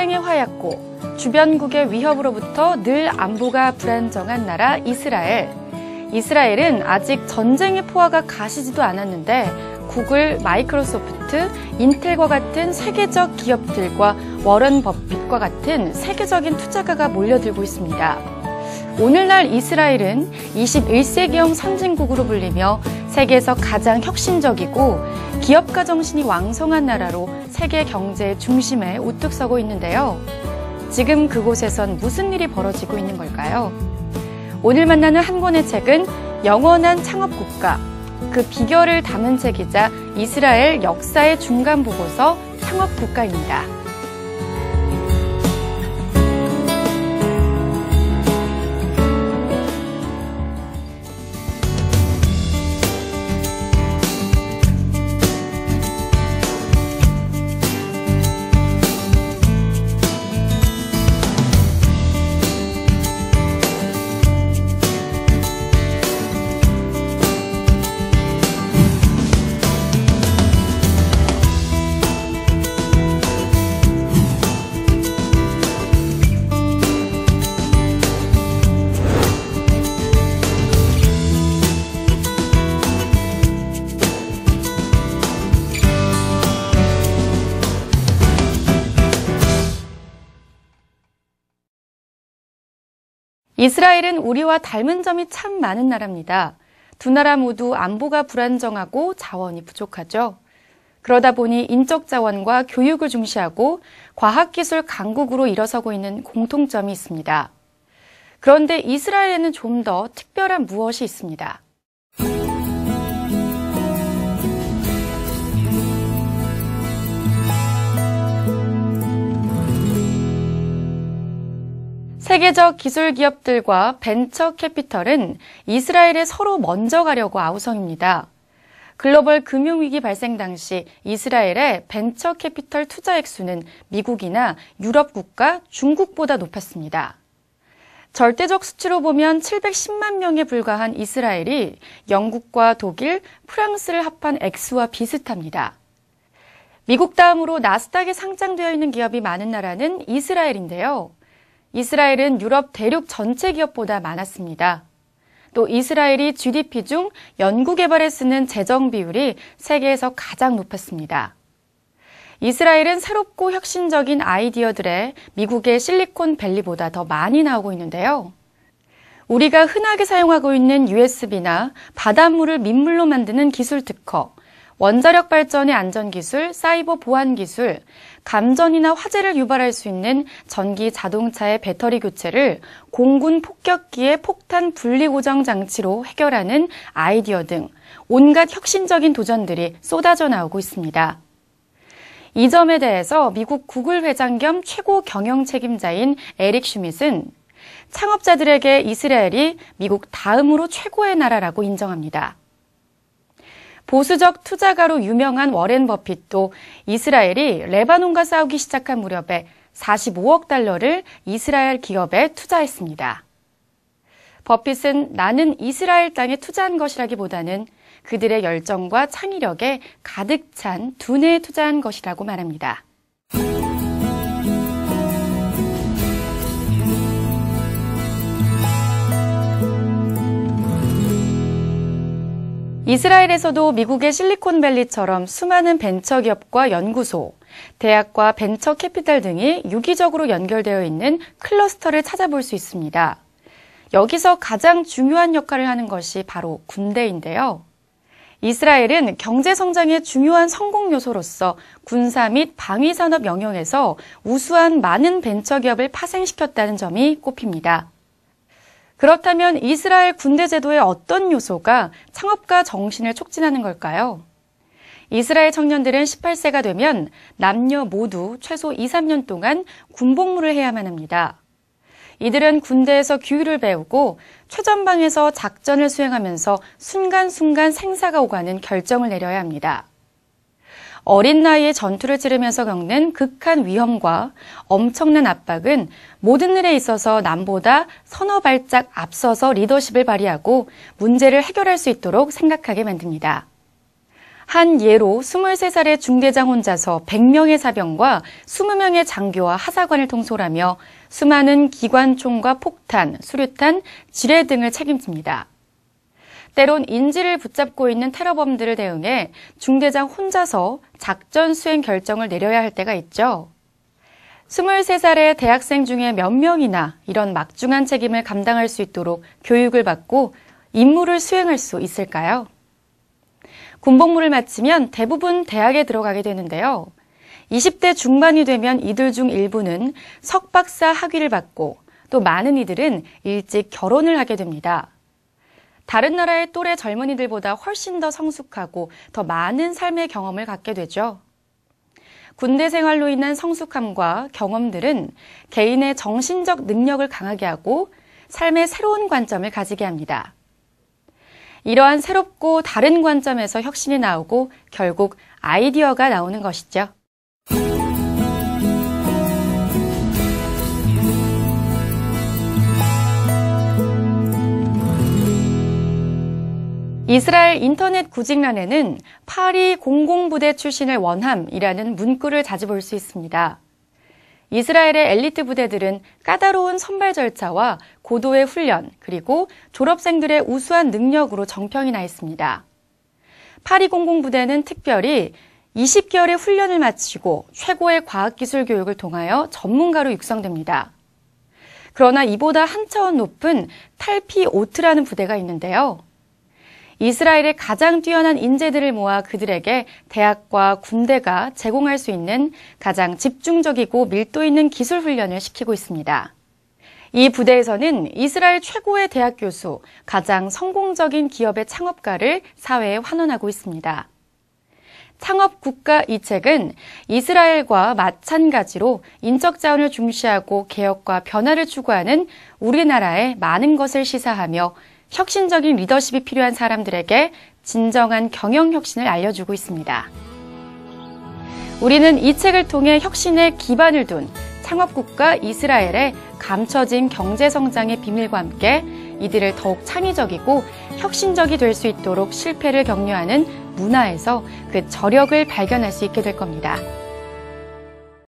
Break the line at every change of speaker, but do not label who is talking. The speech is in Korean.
전쟁의 화약고, 주변국의 위협으로부터 늘 안보가 불안정한 나라 이스라엘. 이스라엘은 아직 전쟁의 포화가 가시지도 않았는데 구글, 마이크로소프트, 인텔과 같은 세계적 기업들과 워런 버핏과 같은 세계적인 투자가가 몰려들고 있습니다. 오늘날 이스라엘은 21세기형 선진국으로 불리며 세계에서 가장 혁신적이고 기업가 정신이 왕성한 나라로 세계 경제의 중심에 우뚝 서고 있는데요. 지금 그곳에선 무슨 일이 벌어지고 있는 걸까요? 오늘 만나는 한 권의 책은 영원한 창업국가, 그 비결을 담은 책이자 이스라엘 역사의 중간 보고서 창업국가입니다. 이스라엘은 우리와 닮은 점이 참 많은 나라입니다. 두 나라 모두 안보가 불안정하고 자원이 부족하죠. 그러다 보니 인적 자원과 교육을 중시하고 과학기술 강국으로 일어서고 있는 공통점이 있습니다. 그런데 이스라엘에는 좀 더 특별한 무엇이 있습니다. 세계적 기술 기업들과 벤처 캐피털은 이스라엘에 서로 먼저 가려고 아우성입니다. 글로벌 금융위기 발생 당시 이스라엘의 벤처 캐피털 투자 액수는 미국이나 유럽 국가, 중국보다 높았습니다. 절대적 수치로 보면 710만 명에 불과한 이스라엘이 영국과 독일, 프랑스를 합한 액수와 비슷합니다. 미국 다음으로 나스닥에 상장되어 있는 기업이 많은 나라는 이스라엘인데요. 이스라엘은 유럽 대륙 전체 기업보다 많았습니다. 또 이스라엘이 GDP 중 연구개발에 쓰는 재정 비율이 세계에서 가장 높았습니다. 이스라엘은 새롭고 혁신적인 아이디어들에 미국의 실리콘밸리보다 더 많이 나오고 있는데요. 우리가 흔하게 사용하고 있는 USB나 바닷물을 민물로 만드는 기술 특허, 원자력 발전의 안전기술, 사이버 보안기술, 감전이나 화재를 유발할 수 있는 전기 자동차의 배터리 교체를 공군 폭격기의 폭탄 분리 고정 장치로 해결하는 아이디어 등 온갖 혁신적인 도전들이 쏟아져 나오고 있습니다. 이 점에 대해서 미국 구글 회장 겸 최고 경영 책임자인 에릭 슈밋은 창업자들에게 이스라엘이 미국 다음으로 최고의 나라라고 인정합니다. 보수적 투자가로 유명한 워렌 버핏도 이스라엘이 레바논과 싸우기 시작한 무렵에 45억 달러를 이스라엘 기업에 투자했습니다. 버핏은 나는 이스라엘 땅에 투자한 것이라기보다는 그들의 열정과 창의력에 가득 찬 두뇌에 투자한 것이라고 말합니다. 이스라엘에서도 미국의 실리콘밸리처럼 수많은 벤처기업과 연구소, 대학과 벤처 캐피탈 등이 유기적으로 연결되어 있는 클러스터를 찾아볼 수 있습니다. 여기서 가장 중요한 역할을 하는 것이 바로 군대인데요. 이스라엘은 경제성장의 중요한 성공 요소로서 군사 및 방위산업 영역에서 우수한 많은 벤처기업을 파생시켰다는 점이 꼽힙니다. 그렇다면 이스라엘 군대 제도의 어떤 요소가 창업가 정신을 촉진하는 걸까요? 이스라엘 청년들은 18세가 되면 남녀 모두 최소 2, 3년 동안 군복무를 해야만 합니다. 이들은 군대에서 규율을 배우고 최전방에서 작전을 수행하면서 순간순간 생사가 오가는 결정을 내려야 합니다. 어린 나이에 전투를 치르면서 겪는 극한 위험과 엄청난 압박은 모든 일에 있어서 남보다 서너 발짝 앞서서 리더십을 발휘하고 문제를 해결할 수 있도록 생각하게 만듭니다. 한 예로 23살의 중대장 혼자서 100명의 사병과 20명의 장교와 하사관을 통솔하며 수많은 기관총과 폭탄, 수류탄, 지뢰 등을 책임집니다. 때론 인지를 붙잡고 있는 테러범들을 대응해 중대장 혼자서 작전 수행 결정을 내려야 할 때가 있죠. 23살의 대학생 중에 몇 명이나 이런 막중한 책임을 감당할 수 있도록 교육을 받고 임무를 수행할 수 있을까요? 군복무를 마치면 대부분 대학에 들어가게 되는데요. 20대 중반이 되면 이들 중 일부는 석박사 학위를 받고 또 많은 이들은 일찍 결혼을 하게 됩니다. 다른 나라의 또래 젊은이들보다 훨씬 더 성숙하고 더 많은 삶의 경험을 갖게 되죠. 군대 생활로 인한 성숙함과 경험들은 개인의 정신적 능력을 강하게 하고 삶의 새로운 관점을 가지게 합니다. 이러한 새롭고 다른 관점에서 혁신이 나오고 결국 아이디어가 나오는 것이죠. 이스라엘 인터넷 구직란에는 파리 공공부대 출신을 원함이라는 문구를 자주 볼 수 있습니다. 이스라엘의 엘리트 부대들은 까다로운 선발 절차와 고도의 훈련, 그리고 졸업생들의 우수한 능력으로 정평이 나 있습니다. 파리 공공부대는 특별히 20개월의 훈련을 마치고 최고의 과학기술 교육을 통하여 전문가로 육성됩니다. 그러나 이보다 한 차원 높은 탈피오트라는 부대가 있는데요. 이스라엘의 가장 뛰어난 인재들을 모아 그들에게 대학과 군대가 제공할 수 있는 가장 집중적이고 밀도 있는 기술 훈련을 시키고 있습니다. 이 부대에서는 이스라엘 최고의 대학 교수, 가장 성공적인 기업의 창업가를 사회에 환원하고 있습니다. 창업국가 이 책은 이스라엘과 마찬가지로 인적 자원을 중시하고 개혁과 변화를 추구하는 우리나라의 많은 것을 시사하며 혁신적인 리더십이 필요한 사람들에게 진정한 경영 혁신을 알려주고 있습니다. 우리는 이 책을 통해 혁신의 기반을 둔 창업국가 이스라엘의 감춰진 경제성장의 비밀과 함께 이들을 더욱 창의적이고 혁신적이 될 수 있도록 실패를 격려하는 문화에서 그 저력을 발견할 수 있게 될 겁니다.